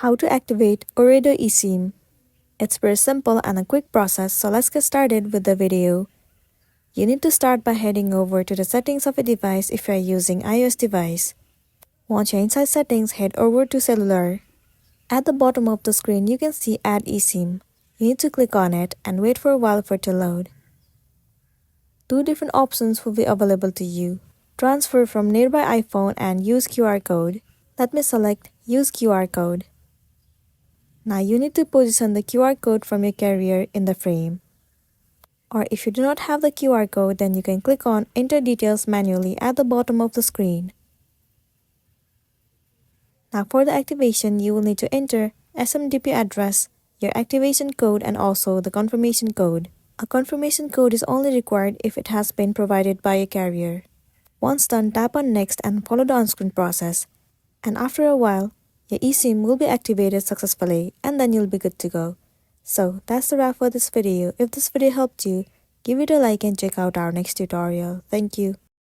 How to activate Ooredoo eSIM. It's very simple and a quick process, so let's get started with the video. You need to start by heading over to the settings of a device if you are using iOS device. Once you're inside settings, head over to cellular. At the bottom of the screen, you can see Add eSIM. You need to click on it and wait for a while for it to load. Two different options will be available to you. Transfer from nearby iPhone and use QR code. Let me select Use QR code. Now you need to position the QR code from your carrier in the frame. Or if you do not have the QR code, then you can click on Enter Details manually at the bottom of the screen. Now for the activation, you will need to enter SMTP address, your activation code, and also the confirmation code. A confirmation code is only required if it has been provided by a carrier. Once done, tap on Next and follow the on-screen process. And after a while, your eSIM will be activated successfully and then you'll be good to go. So that's the wrap for this video. If this video helped you, give it a like and check out our next tutorial. Thank you.